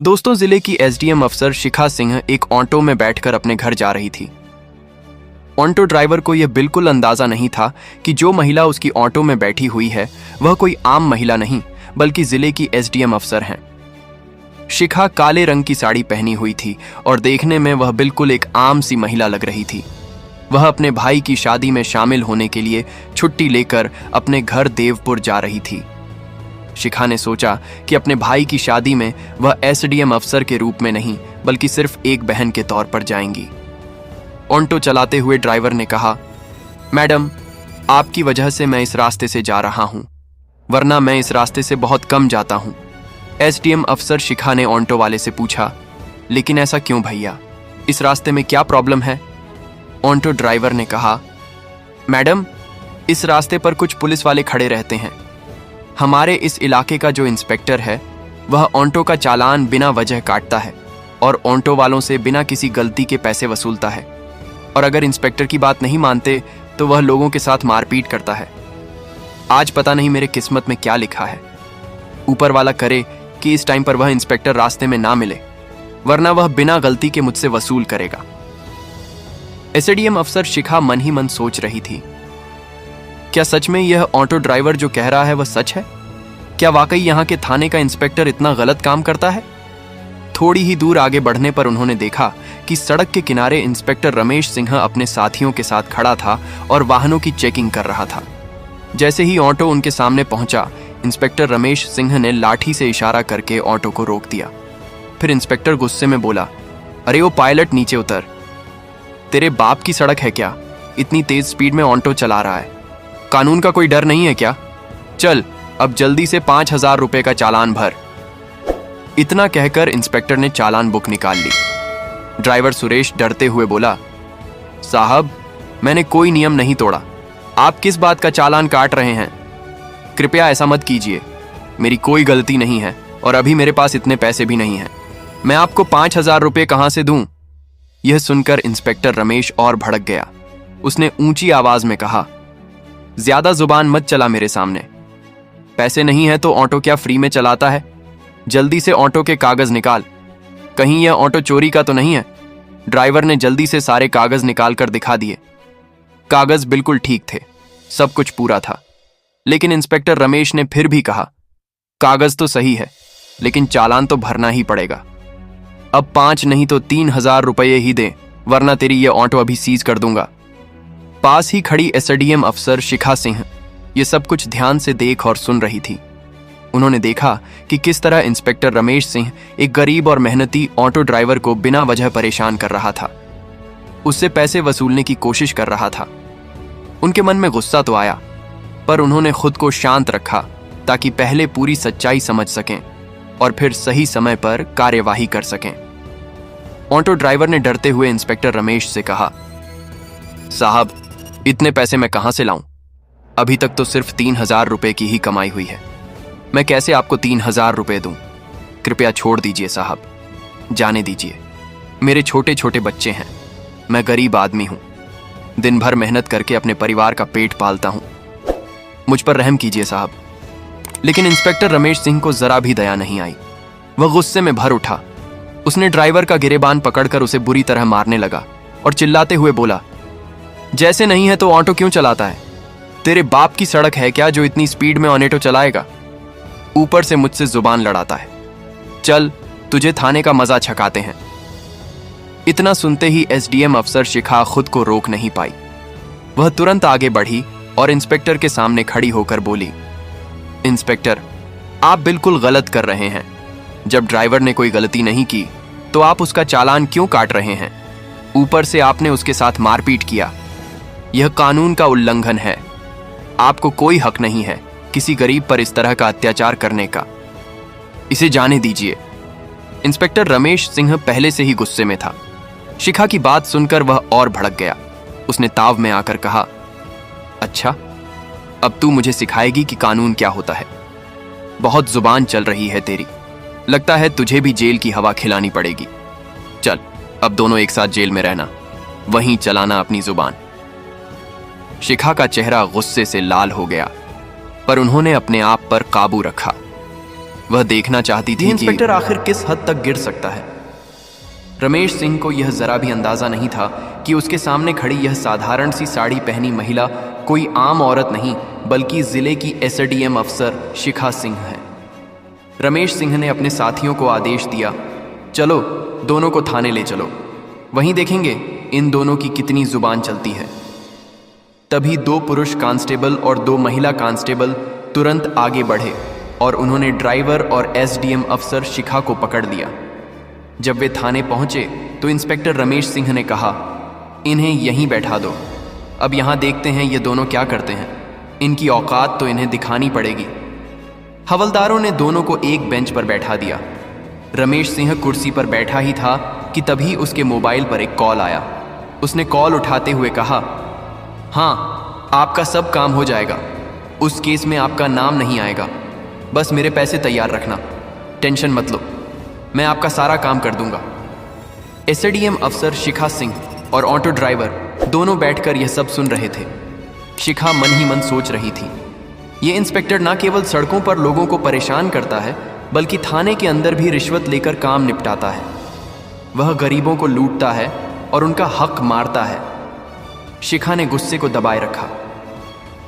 दोस्तों, जिले की एसडीएम अफसर शिखा सिंह एक ऑटो में बैठकर अपने घर जा रही थी। ऑटो ड्राइवर को यह बिल्कुल अंदाजा नहीं था कि जो महिला उसकी ऑटो में बैठी हुई है वह कोई आम महिला नहीं बल्कि जिले की एसडीएम अफसर हैं। शिखा काले रंग की साड़ी पहनी हुई थी और देखने में वह बिल्कुल एक आम सी महिला लग रही थी। वह अपने भाई की शादी में शामिल होने के लिए छुट्टी लेकर अपने घर देवपुर जा रही थी। शिखा ने सोचा कि अपने भाई की शादी में वह एसडीएम अफसर के रूप में नहीं बल्कि सिर्फ एक बहन के तौर पर जाएंगी। ऑटो चलाते हुए ड्राइवर ने कहा, मैडम, आपकी वजह से मैं इस रास्ते से जा रहा हूं, वरना मैं इस रास्ते से बहुत कम जाता हूं। एसडीएम अफसर शिखा ने ऑटो वाले से पूछा, लेकिन ऐसा क्यों भैया, इस रास्ते में क्या प्रॉब्लम है? ऑटो ड्राइवर ने कहा, मैडम, इस रास्ते पर कुछ पुलिस वाले खड़े रहते हैं। हमारे इस इलाके का जो इंस्पेक्टर है वह ऑटो का चालान बिना वजह काटता है और ऑटो वालों से बिना किसी गलती के पैसे वसूलता है, और अगर इंस्पेक्टर की बात नहीं मानते तो वह लोगों के साथ मारपीट करता है। आज पता नहीं मेरे किस्मत में क्या लिखा है। ऊपर वाला करे कि इस टाइम पर वह इंस्पेक्टर रास्ते में ना मिले, वरना वह बिना गलती के मुझसे वसूल करेगा। एसडीएम अफसर शिखा मन ही मन सोच रही थी, क्या सच में यह ऑटो ड्राइवर जो कह रहा है वह सच है? क्या वाकई यहाँ के थाने का इंस्पेक्टर इतना गलत काम करता है? थोड़ी ही दूर आगे बढ़ने पर उन्होंने देखा कि सड़क के किनारे इंस्पेक्टर रमेश सिंह अपने साथियों के साथ खड़ा था और वाहनों की चेकिंग कर रहा था। जैसे ही ऑटो उनके सामने पहुंचा, इंस्पेक्टर रमेश सिंह ने लाठी से इशारा करके ऑटो को रोक दिया। फिर इंस्पेक्टर गुस्से में बोला, अरे वो पायलट, नीचे उतर। तेरे बाप की सड़क है क्या? इतनी तेज स्पीड में ऑटो चला रहा है, कानून का कोई डर नहीं है क्या? चल अब जल्दी से 5,000 रुपए का चालान भर। इतना कहकर इंस्पेक्टर ने चालान बुक निकाल ली। ड्राइवर सुरेश डरते हुए बोला, साहब, मैंने कोई नियम नहीं तोड़ा, आप किस बात का चालान काट रहे हैं? कृपया ऐसा मत कीजिए, मेरी कोई गलती नहीं है और अभी मेरे पास इतने पैसे भी नहीं हैं। मैं आपको 5,000 रुपए कहां से दूं? यह सुनकर इंस्पेक्टर रमेश और भड़क गया। उसने ऊंची आवाज में कहा, ज्यादा जुबान मत चला मेरे सामने। पैसे नहीं है तो ऑटो क्या फ्री में चलाता है? जल्दी से ऑटो के कागज निकाल, कहीं यह ऑटो चोरी का तो नहीं है? ड्राइवर ने जल्दी से सारे कागज निकाल कर दिखा दिए। कागज बिल्कुल ठीक थे, सब कुछ पूरा था। लेकिन इंस्पेक्टर रमेश ने फिर भी कहा, कागज तो सही है लेकिन चालान तो भरना ही पड़ेगा। अब 5 नहीं तो 3,000 रुपये ही दे, वरना तेरी यह ऑटो अभी सीज कर दूंगा। पास ही खड़ी एसडीएम अफसर शिखा सिंह ये सब कुछ ध्यान से देख और सुन रही थी। उन्होंने देखा कि किस तरह इंस्पेक्टर रमेश सिंह एक गरीब और मेहनती ऑटो ड्राइवर को बिना वजह परेशान कर रहा था, उससे पैसे वसूलने की कोशिश कर रहा था। उनके मन में गुस्सा तो आया, पर उन्होंने खुद को शांत रखा ताकि पहले पूरी सच्चाई समझ सकें और फिर सही समय पर कार्यवाही कर सकें। ऑटो ड्राइवर ने डरते हुए इंस्पेक्टर रमेश से कहा, साहब, इतने पैसे मैं कहां से लाऊं? अभी तक तो सिर्फ 3,000 रुपए की ही कमाई हुई है, मैं कैसे आपको 3,000 रुपए दूं? कृपया छोड़ दीजिए साहब, जाने दीजिए। मेरे छोटे छोटे बच्चे हैं, मैं गरीब आदमी हूं, दिन भर मेहनत करके अपने परिवार का पेट पालता हूं, मुझ पर रहम कीजिए साहब। लेकिन इंस्पेक्टर रमेश सिंह को जरा भी दया नहीं आई। वह गुस्से में भर उठा। उसने ड्राइवर का गिरेबान पकड़कर उसे बुरी तरह मारने लगा और चिल्लाते हुए बोला, जैसे नहीं है तो ऑटो क्यों चलाता है? तेरे बाप की सड़क है क्या जो इतनी स्पीड में ऑटो चलाएगा? ऊपर से मुझसे जुबान लड़ाता है। चल, तुझे थाने का मजा छकाते हैं। इतना सुनते ही एसडीएम अफसर शिखा खुद को रोक नहीं पाई। वह तुरंत आगे बढ़ी और इंस्पेक्टर के सामने खड़ी होकर बोली, इंस्पेक्टर, आप बिल्कुल गलत कर रहे हैं। जब ड्राइवर ने कोई गलती नहीं की तो आप उसका चालान क्यों काट रहे हैं? ऊपर से आपने उसके साथ मारपीट किया, यह कानून का उल्लंघन है। आपको कोई हक नहीं है किसी गरीब पर इस तरह का अत्याचार करने का, इसे जाने दीजिए। इंस्पेक्टर रमेश सिंह पहले से ही गुस्से में था। शिखा की बात सुनकर वह और भड़क गया। उसने ताव में आकर कहा, अच्छा, अब तू मुझे सिखाएगी कि कानून क्या होता है? बहुत जुबान चल रही है तेरी, लगता है तुझे भी जेल की हवा खिलानी पड़ेगी। चल, अब दोनों एक साथ जेल में रहना, वहीं चलाना अपनी जुबान। शिखा का चेहरा गुस्से से लाल हो गया, पर उन्होंने अपने आप पर काबू रखा। वह देखना चाहती थी इंस्पेक्टर आखिर किस हद तक गिर सकता है। रमेश सिंह को यह जरा भी अंदाजा नहीं था कि उसके सामने खड़ी यह साधारण सी साड़ी पहनी महिला कोई आम औरत नहीं बल्कि जिले की एसडीएम अफसर शिखा सिंह है। रमेश सिंह ने अपने साथियों को आदेश दिया, चलो दोनों को थाने ले चलो, वहीं देखेंगे इन दोनों की कितनी जुबान चलती है। तभी 2 पुरुष कांस्टेबल और 2 महिला कांस्टेबल तुरंत आगे बढ़े और उन्होंने ड्राइवर और एसडीएम अफसर शिखा को पकड़ लिया। जब वे थाने पहुंचे तो इंस्पेक्टर रमेश सिंह ने कहा, इन्हें यहीं बैठा दो, अब यहां देखते हैं ये दोनों क्या करते हैं, इनकी औकात तो इन्हें दिखानी पड़ेगी। हवलदारों ने दोनों को एक बेंच पर बैठा दिया। रमेश सिंह कुर्सी पर बैठा ही था कि तभी उसके मोबाइल पर एक कॉल आया। उसने कॉल उठाते हुए कहा, हाँ आपका सब काम हो जाएगा, उस केस में आपका नाम नहीं आएगा, बस मेरे पैसे तैयार रखना, टेंशन मत लो, मैं आपका सारा काम कर दूंगा। एसडीएम अफसर शिखा सिंह और ऑटो ड्राइवर दोनों बैठकर यह सब सुन रहे थे। शिखा मन ही मन सोच रही थी, ये इंस्पेक्टर ना केवल सड़कों पर लोगों को परेशान करता है बल्कि थाने के अंदर भी रिश्वत लेकर काम निपटाता है। वह गरीबों को लूटता है और उनका हक मारता है। शिखा ने गुस्से को दबाए रखा।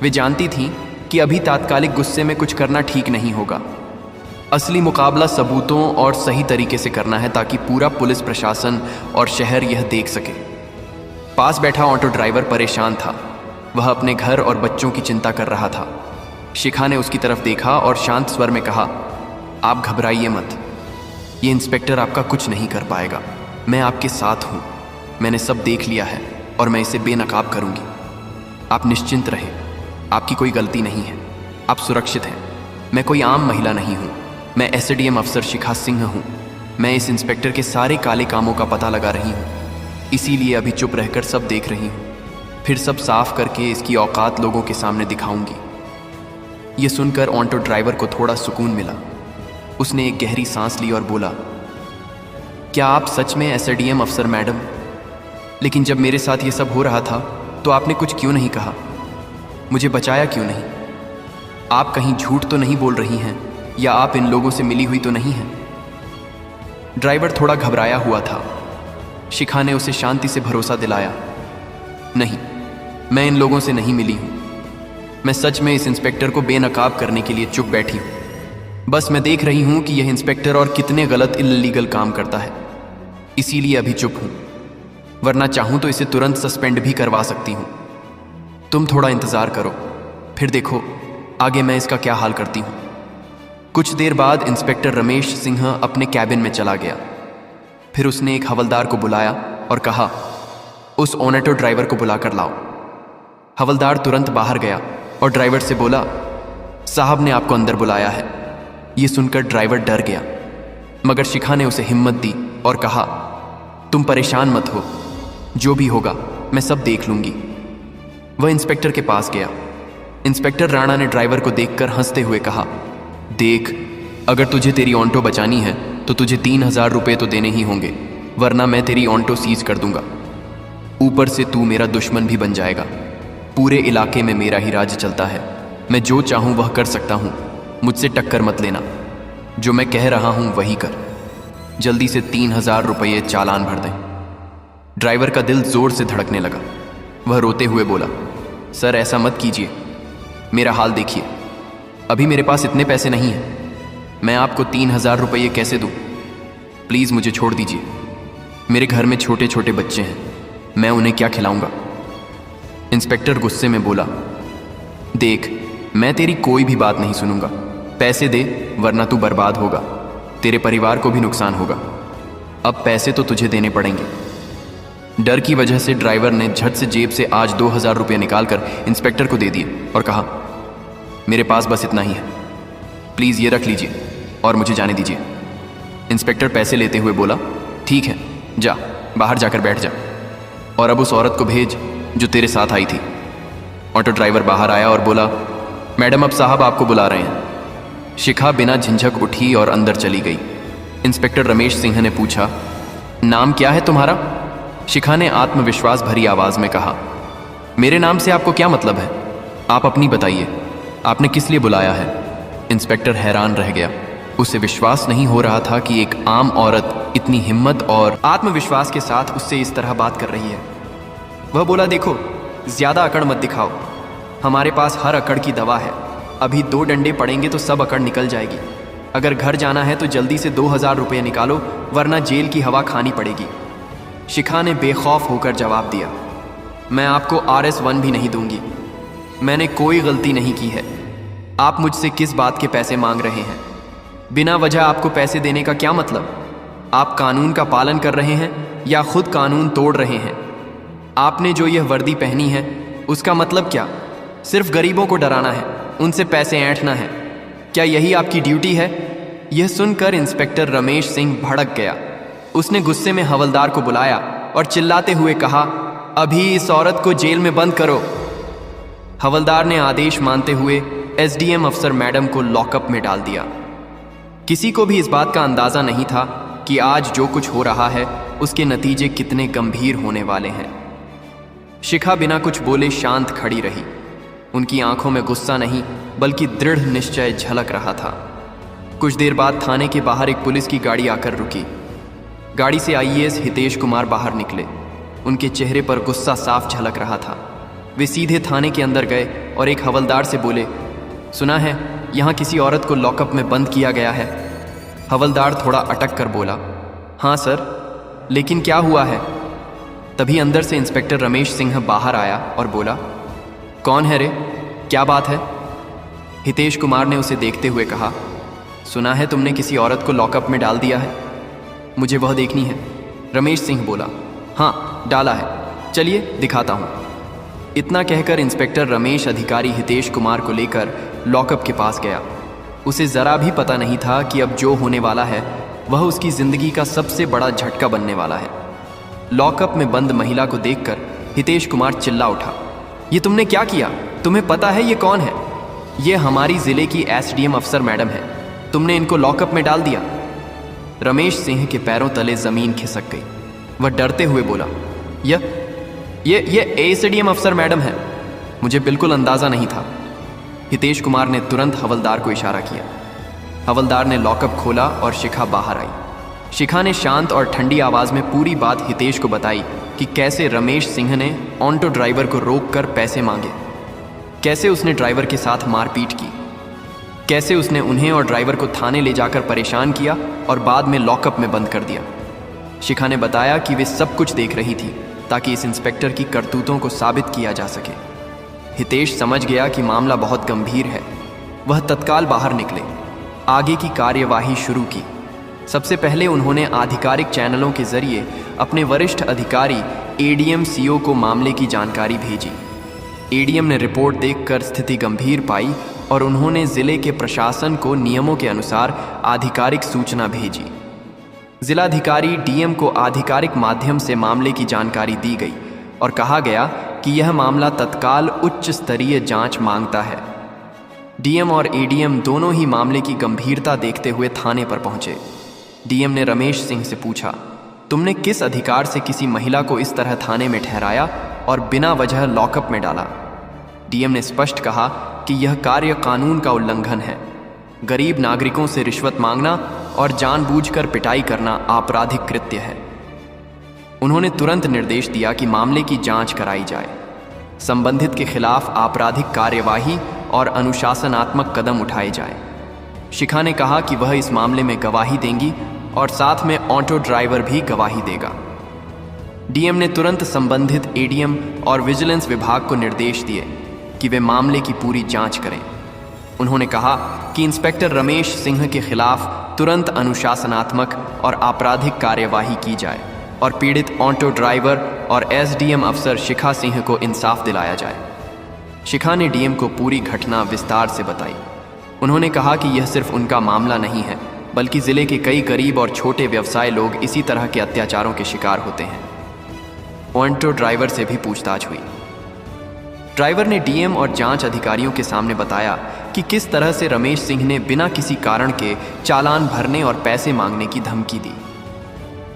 वे जानती थी कि अभी तात्कालिक गुस्से में कुछ करना ठीक नहीं होगा। असली मुकाबला सबूतों और सही तरीके से करना है ताकि पूरा पुलिस प्रशासन और शहर यह देख सके। पास बैठा ऑटो ड्राइवर परेशान था। वह अपने घर और बच्चों की चिंता कर रहा था। शिखा ने उसकी तरफ देखा और शांत स्वर में कहा, आप घबराइए मत, ये इंस्पेक्टर आपका कुछ नहीं कर पाएगा, मैं आपके साथ हूँ, मैंने सब देख लिया है और मैं इसे बेनकाब करूँगी। आप निश्चिंत रहें, आपकी कोई गलती नहीं है, आप सुरक्षित हैं। मैं कोई आम महिला नहीं हूँ, मैं एसडीएम अफसर शिखा सिंह हूँ। मैं इस इंस्पेक्टर के सारे काले कामों का पता लगा रही हूँ, इसीलिए अभी चुप रहकर सब देख रही हूँ, फिर सब साफ करके इसकी औकात लोगों के सामने दिखाऊंगी। ये सुनकर ऑटो ड्राइवर को थोड़ा सुकून मिला। उसने एक गहरी सांस ली और बोला, क्या आप सच में एसडीएम अफसर मैडम? लेकिन जब मेरे साथ ये सब हो रहा था तो आपने कुछ क्यों नहीं कहा, मुझे बचाया क्यों नहीं? आप कहीं झूठ तो नहीं बोल रही हैं या आप इन लोगों से मिली हुई तो नहीं हैं? ड्राइवर थोड़ा घबराया हुआ था। शिखा ने उसे शांति से भरोसा दिलाया, नहीं, मैं इन लोगों से नहीं मिली हूं, मैं सच में इस इंस्पेक्टर को बेनकाब करने के लिए चुप बैठी हूं। बस मैं देख रही हूं कि यह इंस्पेक्टर और कितने गलत इल्लीगल काम करता है, इसीलिए अभी चुप हूं, वरना चाहूं तो इसे तुरंत सस्पेंड भी करवा सकती हूं। तुम थोड़ा इंतजार करो, फिर देखो आगे मैं इसका क्या हाल करती हूं। कुछ देर बाद इंस्पेक्टर रमेश सिंह अपने कैबिन में चला गया। फिर उसने एक हवलदार को बुलाया और कहा, उस ऑटो ड्राइवर को बुलाकर लाओ। हवलदार तुरंत बाहर गया और ड्राइवर से बोला, साहब ने आपको अंदर बुलाया है। ये सुनकर ड्राइवर डर गया, मगर शिखा ने उसे हिम्मत दी और कहा, तुम परेशान मत हो, जो भी होगा मैं सब देख लूंगी। वह इंस्पेक्टर के पास गया। इंस्पेक्टर राणा ने ड्राइवर को देखकर हंसते हुए कहा, देख, अगर तुझे तेरी ऑटो बचानी है तो तुझे 3000 रुपये तो देने ही होंगे, वरना मैं तेरी ऑटो सीज कर दूंगा। ऊपर से तू मेरा दुश्मन भी बन जाएगा। पूरे इलाके में मेरा ही राज चलता है, मैं जो चाहूं वह कर सकता हूं, मुझसे टक्कर मत लेना, जो मैं कह रहा हूं वही कर। जल्दी से 3000 रुपये चालान भर दें। ड्राइवर का दिल जोर से धड़कने लगा। वह रोते हुए बोला, सर ऐसा मत कीजिए, मेरा हाल देखिए, अभी मेरे पास इतने पैसे नहीं हैं, मैं आपको 3000 रुपये कैसे दूं? प्लीज़ मुझे छोड़ दीजिए, मेरे घर में छोटे छोटे बच्चे हैं, मैं उन्हें क्या खिलाऊंगा? इंस्पेक्टर गुस्से में बोला, देख, मैं तेरी कोई भी बात नहीं सुनूंगा, पैसे दे वरना तू बर्बाद होगा, तेरे परिवार को भी नुकसान होगा। अब पैसे तो तुझे देने पड़ेंगे। डर की वजह से ड्राइवर ने झट से जेब से आज 2000 रुपये निकालकर इंस्पेक्टर को दे दिए और कहा, मेरे पास बस इतना ही है, प्लीज़ ये रख लीजिए और मुझे जाने दीजिए। इंस्पेक्टर पैसे लेते हुए बोला, ठीक है, जा बाहर जाकर बैठ जा, और अब उस औरत को भेज जो तेरे साथ आई थी। ऑटो ड्राइवर बाहर आया और बोला, मैडम अब साहब आपको बुला रहे हैं। शिखा बिना झिझक उठी और अंदर चली गई। इंस्पेक्टर रमेश सिंह ने पूछा, नाम क्या है तुम्हारा? शिखा ने आत्मविश्वास भरी आवाज में कहा, मेरे नाम से आपको क्या मतलब है? आप अपनी बताइए, आपने किस लिए बुलाया है? इंस्पेक्टर हैरान रह गया। उसे विश्वास नहीं हो रहा था कि एक आम औरत इतनी हिम्मत और आत्मविश्वास के साथ उससे इस तरह बात कर रही है। वह बोला, देखो, ज्यादा अकड़ मत दिखाओ, हमारे पास हर अकड़ की दवा है। अभी 2 डंडे पड़ेंगे तो सब अकड़ निकल जाएगी। अगर घर जाना है तो जल्दी से 2000 रुपये निकालो, वरना जेल की हवा खानी पड़ेगी। शिखा ने बेखौफ होकर जवाब दिया, मैं आपको RS1 भी नहीं दूंगी। मैंने कोई गलती नहीं की है। आप मुझसे किस बात के पैसे मांग रहे हैं? बिना वजह आपको पैसे देने का क्या मतलब? आप कानून का पालन कर रहे हैं या खुद कानून तोड़ रहे हैं? आपने जो यह वर्दी पहनी है उसका मतलब क्या? सिर्फ गरीबों को डराना है, उनसे पैसे ऐंठना है। क्या यही आपकी ड्यूटी है? यह सुनकर इंस्पेक्टर रमेश सिंह भड़क गया। उसने गुस्से में हवलदार को बुलाया और चिल्लाते हुए कहा, अभी इस औरत को जेल में बंद करो। हवलदार ने आदेश मानते हुए SDM अफसर मैडम को लॉकअप में डाल दिया। किसी को भी इस बात का अंदाजा नहीं था कि आज जो कुछ हो रहा है उसके नतीजे कितने गंभीर होने वाले हैं। शिखा बिना कुछ बोले शांत खड़ी रही। उनकी आंखों में गुस्सा नहीं बल्कि दृढ़ निश्चय झलक रहा था। कुछ देर बाद थाने के बाहर एक पुलिस की गाड़ी आकर रुकी। गाड़ी से IAS हितेश कुमार बाहर निकले। उनके चेहरे पर गुस्सा साफ झलक रहा था। वे सीधे थाने के अंदर गए और एक हवलदार से बोले, सुना है यहाँ किसी औरत को लॉकअप में बंद किया गया है। हवलदार थोड़ा अटक कर बोला, हाँ सर, लेकिन क्या हुआ है? तभी अंदर से इंस्पेक्टर रमेश सिंह बाहर आया और बोला, कौन है रे, क्या बात है? हितेश कुमार ने उसे देखते हुए कहा, सुना है तुमने किसी औरत को लॉकअप में डाल दिया है, मुझे वह देखनी है। रमेश सिंह बोला, हाँ डाला है, चलिए दिखाता हूँ। इतना कहकर इंस्पेक्टर रमेश अधिकारी हितेश कुमार को लेकर लॉकअप के पास गया। उसे ज़रा भी पता नहीं था कि अब जो होने वाला है वह उसकी ज़िंदगी का सबसे बड़ा झटका बनने वाला है। लॉकअप में बंद महिला को देखकर हितेश कुमार चिल्ला उठा, ये तुमने क्या किया? तुम्हें पता है ये कौन है? ये हमारी ज़िले की SDM अफसर मैडम है। तुमने इनको लॉकअप में डाल दिया। रमेश सिंह के पैरों तले ज़मीन खिसक गई। वह डरते हुए बोला, ये SDM अफसर मैडम है, मुझे बिल्कुल अंदाज़ा नहीं था। हितेश कुमार ने तुरंत हवलदार को इशारा किया। हवलदार ने लॉकअप खोला और शिखा बाहर आई। शिखा ने शांत और ठंडी आवाज़ में पूरी बात हितेश को बताई कि कैसे रमेश सिंह ने ऑटो ड्राइवर को रोककर पैसे मांगे, कैसे उसने ड्राइवर के साथ मारपीट की, कैसे उसने उन्हें और ड्राइवर को थाने ले जाकर परेशान किया और बाद में लॉकअप में बंद कर दिया। शिखा ने बताया कि वे सब कुछ देख रही थी ताकि इस इंस्पेक्टर की करतूतों को साबित किया जा सके। हितेश समझ गया कि मामला बहुत गंभीर है। वह तत्काल बाहर निकले, आगे की कार्यवाही शुरू की। सबसे पहले उन्होंने आधिकारिक चैनलों के जरिए अपने वरिष्ठ अधिकारी ADM CO को मामले की जानकारी भेजी। ADM ने रिपोर्ट देखकर स्थिति गंभीर पाई और उन्होंने जिले के प्रशासन को नियमों के अनुसार आधिकारिक सूचना भेजी। जिलाधिकारी DM को आधिकारिक माध्यम से मामले की जानकारी दी गई और कहा गया कि यह मामला तत्काल उच्च स्तरीय जांच मांगता है। DM और ADM दोनों ही मामले की गंभीरता देखते हुए थाने पर पहुंचे। DM ने रमेश सिंह से पूछा, तुमने किस अधिकार से किसी महिला को इस तरह थाने में ठहराया और बिना वजह लॉकअप में डाला? DM ने स्पष्ट कहा कि यह कार्य कानून का उल्लंघन है। गरीब नागरिकों से रिश्वत मांगना और जानबूझकर पिटाई करना आपराधिक कृत्य है। उन्होंने तुरंत निर्देश दिया कि मामले की जांच कराई जाए, संबंधित के खिलाफ आपराधिक कार्यवाही और अनुशासनात्मक कदम उठाए जाए। शिखा ने कहा कि वह इस मामले में गवाही देंगी और साथ में ऑटो ड्राइवर भी गवाही देगा। DM ने तुरंत संबंधित ADM और विजिलेंस विभाग को निर्देश दिए कि वे मामले की पूरी जांच करें। उन्होंने कहा कि इंस्पेक्टर रमेश सिंह के खिलाफ तुरंत अनुशासनात्मक और आपराधिक कार्यवाही की जाए और पीड़ित ऑटो ड्राइवर और SDM अफसर शिखा सिंह को इंसाफ दिलाया जाए। शिखा ने DM को पूरी घटना विस्तार से बताई। उन्होंने कहा कि यह सिर्फ उनका मामला नहीं है, बल्कि ज़िले के कई गरीब और छोटे व्यवसाय लोग इसी तरह के अत्याचारों के शिकार होते हैं। ऑटो ड्राइवर से भी पूछताछ हुई। ड्राइवर ने DM और जांच अधिकारियों के सामने बताया कि किस तरह से रमेश सिंह ने बिना किसी कारण के चालान भरने और पैसे मांगने की धमकी दी।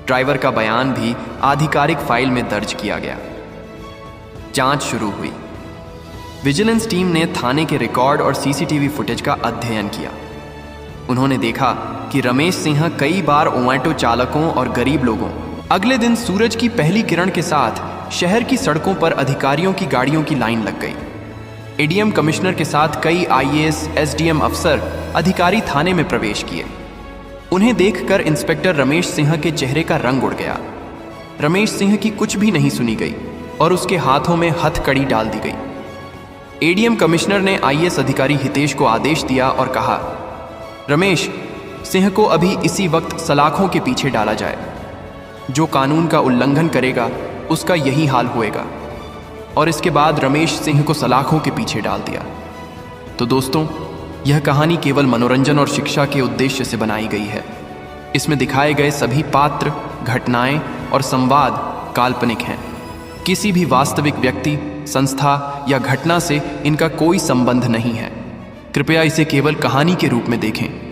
ड्राइवर का बयान भी आधिकारिक फाइल में दर्ज किया गया। जांच शुरू हुई। विजिलेंस टीम ने थाने के रिकॉर्ड और CCTV फुटेज का अध्ययन किया। उन्होंने देखा कि रमेश सिंह कई बार ऑटो चालकों और गरीब लोगों। अगले दिन सूरज की पहली किरण के साथ शहर की सड़कों पर अधिकारियों की गाड़ियों की लाइन लग गई। एडीएम कमिश्नर के साथ कई आईएएस, एसडीएम अफसर, अधिकारी थाने में प्रवेश किए। उन्हें देखकर इंस्पेक्टर रमेश सिंह के चेहरे का रंग उड़ गया। रमेश सिंह की कुछ भी नहीं सुनी गई और उसके हाथों में हथकड़ी डाल दी गई। एडीएम कमिश्नर ने आईएएस अधिकारी हितेश को आदेश दिया और कहा, रमेश सिंह को अभी इसी वक्त सलाखों के पीछे डाला जाए। जो कानून का उल्लंघन करेगा उसका यही हाल होएगा। और इसके बाद रमेश सिंह को सलाखों के पीछे डाल दिया। तो दोस्तों, यह कहानी केवल मनोरंजन और शिक्षा के उद्देश्य से बनाई गई है। इसमें दिखाए गए सभी पात्र, घटनाएं और संवाद काल्पनिक हैं। किसी भी वास्तविक व्यक्ति, संस्था या घटना से इनका कोई संबंध नहीं है। कृपया इसे केवल कहानी के रूप में देखें।